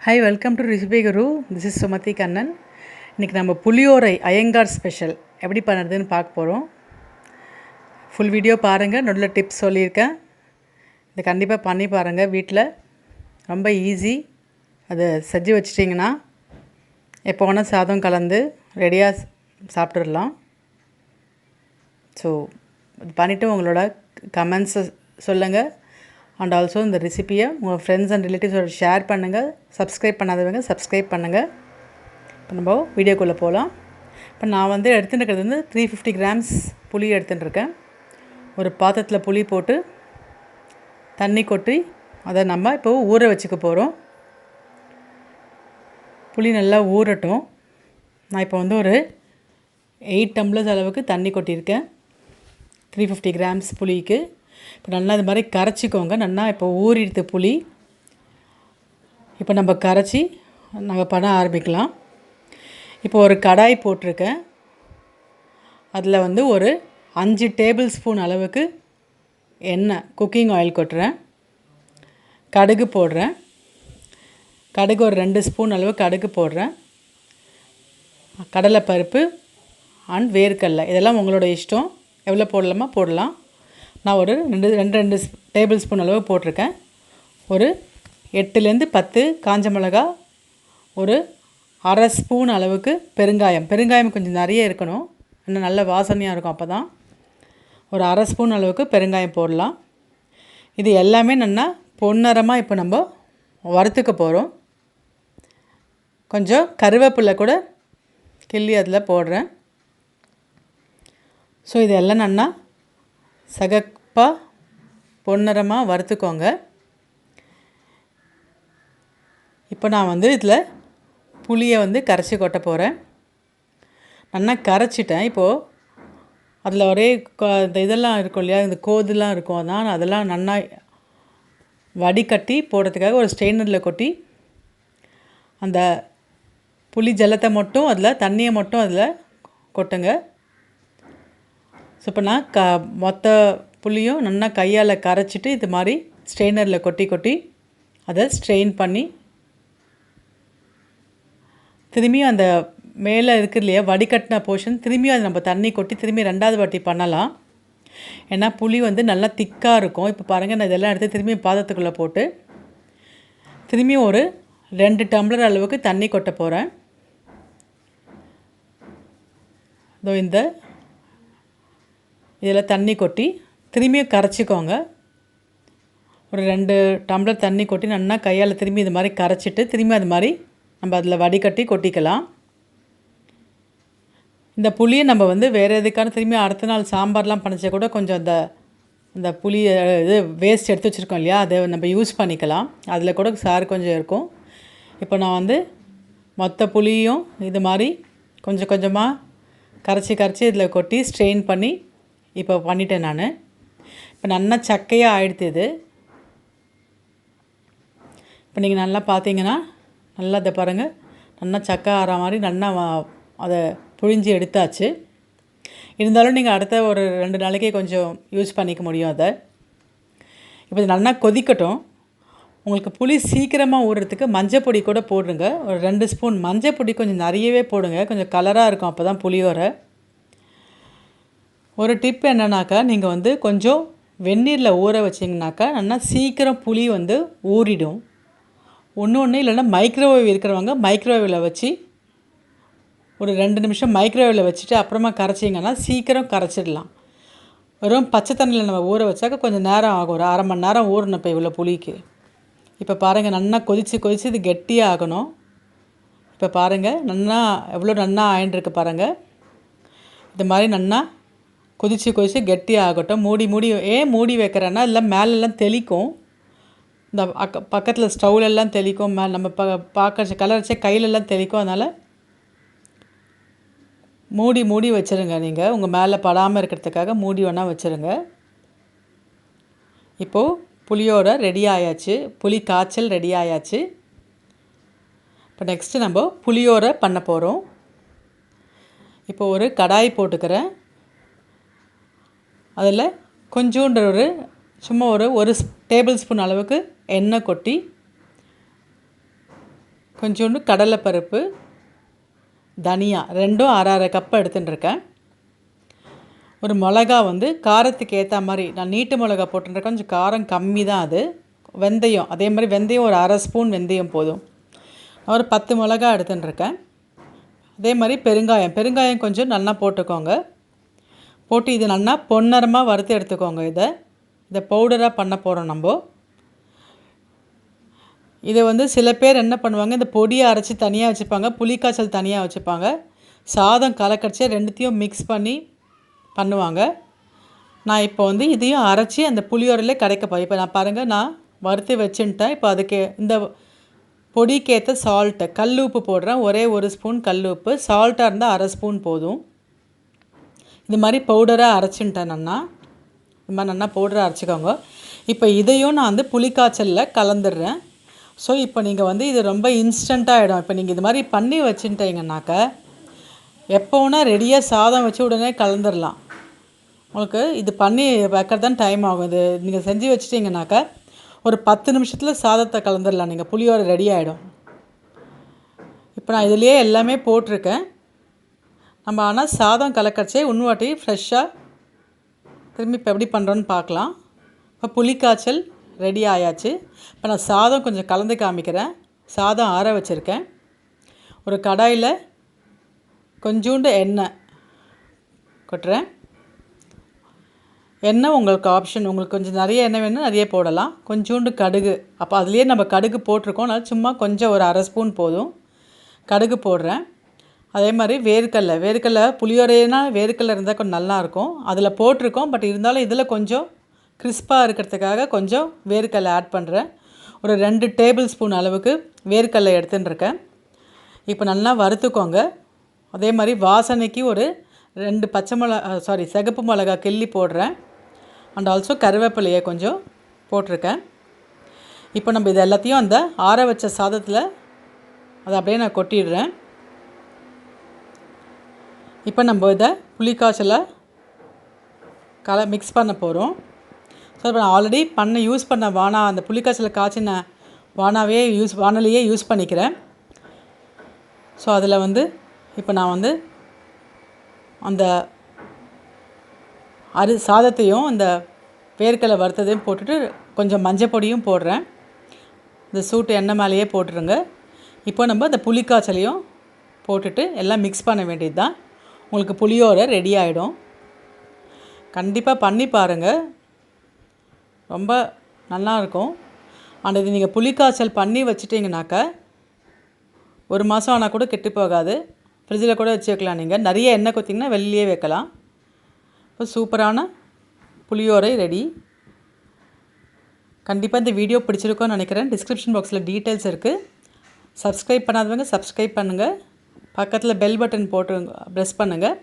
Hi, welcome to Recipe Guru. This is Sumathi Kannan. இன்றைக்கி நம்ம புளியோரை Iyengar special எப்படி பண்ணுறதுன்னு பார்க்க போகிறோம். ஃபுல் வீடியோ பாருங்கள், நல்ல டிப்ஸ் சொல்லியிருக்கேன். இதை கண்டிப்பாக பண்ணி பாருங்கள் வீட்டில். ரொம்ப ஈஸி. அதை செஞ்சு வச்சிட்டிங்கன்னா எப்போ வேணால் சாதம் கலந்து ரெடியாக சாப்பிட்றலாம். ஸோ இது பண்ணிவிட்டு உங்களோட கமெண்ட்ஸை சொல்லுங்கள். அண்ட் ஆல்சோ இந்த ரெசிப்பியை உங்கள் ஃப்ரெண்ட்ஸ் அண்ட் ரிலேட்டிவ்ஸோட ஷேர் பண்ணுங்கள். சப்ஸ்கிரைப் பண்ணாதவங்க சப்ஸ்கிரைப் பண்ணுங்கள். இப்போ நம்ம வீடியோக்குள்ளே போகலாம். இப்போ நான் எடுத்துகிட்டு இருக்கிறது 350 கிராம்ஸ் புளி எடுத்துகிட்டுருக்கேன். ஒரு பாத்திரத்தில் புளி போட்டு தண்ணி கொட்டி அதை நம்ம இப்போ ஊற வச்சுக்க போகிறோம். புளி நல்லா ஊறட்டும். நான் இப்போ ஒரு 8 டம்ளர்ஸ் அளவுக்கு தண்ணி கொட்டியிருக்கேன் 350 கிராம்ஸ் புளிக்கு. இப்போ நல்லா இது மாதிரி கரைச்சிக்கோங்க. நல்லா இப்போ ஊறிடுது புளி. இப்போ நம்ம கரைச்சி நம்ம பண்ண ஆரம்பிக்கலாம். இப்போ ஒரு கடாய் போட்டிருக்கேன். அதில் ஒரு 5 டேபிள் ஸ்பூன் அளவுக்கு எண்ணெய் குக்கிங் ஆயில் கொட்டுறேன். கடுகு போடுறேன். கடுகு ஒரு 2 ஸ்பூன் அளவு கடுகு போடுறேன். கடலைப்பருப்பு அண்ட் வேர்க்கடலை இதெல்லாம் உங்களோட இஷ்டம், எவ்வளோ போடலாமா போடலாம். நான் ஒரு ரெண்டு டேபிள் ஸ்பூன் அளவு போட்டிருக்கேன். ஒரு 8லேருந்து 10 காஞ்ச மிளகா, ஒரு அரை ஸ்பூன் அளவுக்கு பெருங்காயம் கொஞ்சம் நிறைய இருக்கணும், இன்னும் நல்ல வாசனையாக இருக்கும். அப்போ தான் ஒரு அரை ஸ்பூன் அளவுக்கு பெருங்காயம் போடலாம். இது எல்லாமே நல்லா பொன்னிறமாக இப்போ நம்ம வறுத்துக்க போகிறோம். கொஞ்சம் கருவேப்பிலை கூட கிள்ளி அதில் போடுறேன். ஸோ இதெல்லாம் நல்லா சகப்பாக பொன்னிறமாக வறுத்துக்கோங்க. இப்போ நான் இதில் புளியை கரைச்சி கொட்ட போகிறேன். நல்லா கரைச்சிட்டேன். இப்போது அதில் ஒரே இந்த இதெல்லாம் இருக்கும் இல்லையா, இந்த கோதுலாம் இருக்கும், அதெல்லாம் நல்லா வடிகட்டி போடுறதுக்காக ஒரு ஸ்ட்ரெயினரில் கொட்டி அந்த புளி ஜலத்தை மட்டும் அதில் தண்ணியை மட்டும் அதில் கொட்டுங்க. ஸோ இப்போ நான் மொத்த புளியும் நல்லா கையால் கரைச்சிட்டு இது மாதிரி ஸ்ட்ரெயினரில் கொட்டி அதை ஸ்ட்ரெயின் பண்ணி திரும்பியும் அந்த மேலே இருக்குது இல்லையா வடிகட்டின போர்ஷன் திரும்பியும் அது நம்ம தண்ணி கொட்டி திரும்பி 2வது வாட்டி பண்ணலாம். ஏன்னா புளி நல்லா திக்காக இருக்கும். இப்போ பாருங்கள், நான் இதெல்லாம் எடுத்து திரும்பியும் பாத்திரத்துக்குள்ளே போட்டு திரும்பியும் ஒரு 2 டம்ளர் அளவுக்கு தண்ணி கொட்ட போகிறேன். இதோ இதில் தண்ணி கொட்டி திரும்பியும் கரைச்சிக்கோங்க. ஒரு 2 டம்ளர் தண்ணி கொட்டி நல்லா கையால் திரும்பி இது மாதிரி கரைச்சிட்டு திரும்பி அது மாதிரி நம்ம அதில் வடிகட்டி கொட்டிக்கலாம். இந்த புளியை நம்ம வேறு எதுக்கான திரும்பி அடுத்த நாள் சாம்பார்லாம் பண்ணிச்சா கூட கொஞ்சம் அந்த புளி இது வேஸ்ட் எடுத்து வச்சுருக்கோம் இல்லையா, அதை நம்ம யூஸ் பண்ணிக்கலாம். அதில் கூட சாறு கொஞ்சம் இருக்கும். இப்போ நான் மொத்த புளியும் இது மாதிரி கொஞ்சம் கொஞ்சமாக கரைச்சி இதில் கொட்டி ஸ்ட்ரெயின் பண்ணி இப்போ பண்ணிட்டேன் நான். இப்போ நல்லா சக்கையாக ஆகிடுது இது. இப்போ நீங்கள் நல்லா பார்த்தீங்கன்னா நல்லா இதை பாருங்கள், நல்லா சக்கை ஆகிற மாதிரி நல்லா அதை புழிஞ்சு எடுத்தாச்சு. இருந்தாலும் நீங்கள் அடுத்த ஒரு 2 நாளைக்கே கொஞ்சம் யூஸ் பண்ணிக்க முடியும் அதை. இப்போ இது நல்லா கொதிக்கட்டும். உங்களுக்கு புளி சீக்கிரமாக ஊறுறதுக்கு மஞ்சள் பொடி கூட போடுங்க. ஒரு 2 ஸ்பூன் மஞ்சள் பொடி கொஞ்சம் நிறையவே போடுங்க, கொஞ்சம் கலராக இருக்கும் அப்போ தான் புளியோரை. ஒரு டிப் என்னன்னாக்கா, நீங்கள் கொஞ்சம் வெந்நீரில் ஊற வச்சிங்கனாக்கா நல்லா சீக்கிரம் புளி ஊறிடும். ஒன்று இல்லைன்னா மைக்ரோவேவ் இருக்கிறவங்க மைக்ரோவேவில் வச்சு ஒரு 2 நிமிஷம் மைக்ரோவேவில் வச்சுட்டு அப்புறமா கரைச்சிங்கன்னா சீக்கிரம் கரைச்சிடலாம். வெறும் பச்சை தண்ணியில் நம்ம ஊற வச்சாக்க கொஞ்சம் நேரம் ஆகும், ஒரு அரை மணி நேரம் ஊறணும் இப்போ இவ்வளோ புளிக்கு. இப்போ பாருங்கள், நல்லா கொதித்து இது கெட்டியாக ஆகணும். இப்போ பாருங்கள் நல்லா எவ்வளோ நல்லா ஆயின்ட்டுருக்கு பாருங்கள். இது மாதிரி நல்லா கொதித்து கெட்டியாக ஆகட்டும். மூடி வைக்கிறேன்னா இல்லை மேலெல்லாம் தெளிக்கும், இந்த பக்கத்தில் ஸ்டவ்லெல்லாம் தெளிக்கும், நம்ம பார்க்க கலர் வச்சா கையிலெல்லாம் தெளிக்கும். அதனால் மூடி வச்சுருங்க. நீங்கள் உங்கள் மேலே படாமல் இருக்கிறதுக்காக மூடி வேணால் வச்சுருங்க. இப்போது புளியோரை ரெடி ஆயாச்சு, புளிக்காய்ச்சல் ரெடி ஆயாச்சு. இப்போ நெக்ஸ்ட்டு நம்ம புளியோரை பண்ண போகிறோம். இப்போ ஒரு கடாய் போட்டுக்கிறேன். அதில் கொஞ்சோண்டு சும்மா ஒரு டேபிள் ஸ்பூன் அளவுக்கு எண்ணெய் கொட்டி கொஞ்சோண்டு கடலைப்பருப்பு, தனியா ரெண்டும் அரை அரை கப் எடுத்துட்டுருக்கேன். ஒரு மிளகா வந்து காரத்துக்கு ஏற்ற மாதிரி நான் நீட்டு மிளகா போட்டுருக்கேன், கொஞ்சம் காரம் கம்மி தான் அது. வெந்தயம் அதே மாதிரி வெந்தயம் ஒரு அரை ஸ்பூன் வெந்தயம் போதும். ஒரு 10 மிளகா எடுத்துட்டுருக்கேன். அதே மாதிரி பெருங்காயம் கொஞ்சம் நல்லா போட்டுக்கோங்க. போட்டு இது நல்லா பொன்னரமாக வறுத்து எடுத்துக்கோங்க. இதை பவுடராக பண்ண போகிறோம் நம்ம. இதை வந்து சில பேர் என்ன பண்ணுவாங்க, இந்த பொடியை அரைச்சி தனியாக வச்சுப்பாங்க, புளிக்காய்ச்சல் தனியாக வச்சுப்பாங்க. சாதம் கலக்கடிச்சு ரெண்டுத்தையும் மிக்ஸ் பண்ணி பண்ணுவாங்க. நான் இப்போ வந்து இதையும் அரைச்சி அந்த புளியோரையிலே கரைக்க இப்போ நான் பாருங்கள், நான் வறுத்து வச்சுட்டேன். இப்போ அதுக்கு இந்த பொடிக்கேற்ற சால்ட்டு கல் உப்பு போடுறேன். ஒரே 1 ஸ்பூன் கல் உப்பு. சால்ட்டாக இருந்தால் அரை ஸ்பூன் போதும். இது மாதிரி பவுடராக அரைச்சின்ட்டேன் நல்லா. இது மாதிரி நல்லா பவுடராக அரைச்சிக்கோங்க. இப்போ இதையும் நான் வந்து புளிக்காய்ச்சலில் கலந்துடுறேன். ஸோ இப்போ நீங்கள் வந்து இது ரொம்ப இன்ஸ்டண்ட்டாக ஆகிடும். இப்போ நீங்கள் இது மாதிரி பண்ணி வச்சுட்டீங்கன்னாக்க எப்போனா ரெடியாக சாதம் வச்சு உடனே கலந்துடலாம். உங்களுக்கு இது பண்ணி வைக்கிறது தான் டைம் ஆகும். இது நீங்கள் செஞ்சு வச்சிட்டிங்கனாக்கா ஒரு 10 நிமிஷத்தில் சாதத்தை கலந்துடலாம். நீங்கள் புளியோரை ரெடி ஆகிடும். இப்போ நான் இதுலேயே எல்லாமே போட்டிருக்கேன். நம்ம ஆனால் சாதம் கலக்கடிச்சே இன்னுவாட்டி ஃப்ரெஷ்ஷாக திரும்பி இப்போ எப்படி பண்ணுறோன்னு பார்க்கலாம். இப்போ புளிக்காய்ச்சல் ரெடி ஆயாச்சு. இப்போ நான் சாதம் கொஞ்சம் கலந்து காமிக்கிறேன். சாதம் ஆற வச்சுருக்கேன். ஒரு கடாயில் கொஞ்சோண்டு எண்ணெய் கொட்டுறேன். எண்ணெய் உங்களுக்கு ஆப்ஷன். உங்களுக்கு கொஞ்சம் நிறைய எண்ணெய் வேணும், நிறைய போடலாம். கொஞ்சோண்டு கடுகு, அப்போ அதுலேயே நம்ம கடுகு போட்டிருக்கோம், அதனால் சும்மா கொஞ்சம் ஒரு அரை ஸ்பூன் போதும் கடுகு போடுறேன். அதே மாதிரி வேர்க்கடலை புளியோரைனா வேர்க்கடலை இருந்தால் கொஞ்சம் நல்லாயிருக்கும். அதில் போட்டிருக்கோம், பட் இருந்தாலும் இதில் கொஞ்சம் கிறிஸ்பாக இருக்கிறதுக்காக கொஞ்சம் வேர்க்கடலை ஆட் பண்ணுறேன். ஒரு 2 டேபிள் ஸ்பூன் அளவுக்கு வேர்க்கடலை எடுத்துட்டுருக்கேன். இப்போ நல்லா வறுத்துக்கோங்க. அதே மாதிரி வாசனைக்கு ஒரு 2 சிகப்பு மிளகா கிள்ளி போடுறேன். அண்ட் ஆல்சோ கருவேப்பிலையை கொஞ்சம் போட்டிருக்கேன். இப்போ நம்ம இது எல்லாத்தையும் அந்த ஆற வச்ச சாதத்தில் அதை அப்படியே நான் கொட்டிடுறேன். இப்போ நம்ம இதை புளிக்காய்ச்சலை மிக்ஸ் பண்ண போகிறோம். ஸோ இப்போ நான் ஆல்ரெடி யூஸ் பண்ண அந்த புளிக்காய்ச்சலை காய்ச்சின வானலையே யூஸ் பண்ணிக்கிறேன். ஸோ அதில் வந்து இப்போ நான் வந்து அந்த சாதத்தையும் இந்த வேர்க்கடலை வறுத்ததையும் போட்டுட்டு கொஞ்சம் மஞ்சள் பொடியும் போடுறேன். இந்த சூட்டு எண்ணெய் மேலேயே போட்டுருங்க. இப்போ நம்ம இந்த புளிக்காய்ச்சலையும் போட்டுட்டு எல்லாம் மிக்ஸ் பண்ண வேண்டியது தான். உங்களுக்கு புளியோரை ரெடி ஆகிடும். கண்டிப்பாக பண்ணி பாருங்கள், ரொம்ப நல்லாயிருக்கும். அண்ட் இது நீங்கள் புளிக்காய்ச்சல் பண்ணி வச்சுட்டிங்கனாக்கா 1 மாதம் ஆனால் கூட கெட்டு போகாது. ஃப்ரிட்ஜில் கூட வச்சு வைக்கலாம். நீங்கள் நிறைய எண்ணெய் கொத்திங்கன்னா வெளியே வைக்கலாம். இப்போ சூப்பரான புளியோரை ரெடி. கண்டிப்பாக இந்த வீடியோ பிடிச்சிருக்கோன்னு நினைக்கிறேன். டிஸ்கிரிப்ஷன் பாக்ஸில் டீட்டெயில்ஸ் இருக்குது. சப்ஸ்கிரைப் பண்ணாதவங்க சப்ஸ்கிரைப் பண்ணுங்கள். பக்கத்தில் பெல் பட்டன் போட்டு ப்ரெஸ் பண்ணுங்கள்.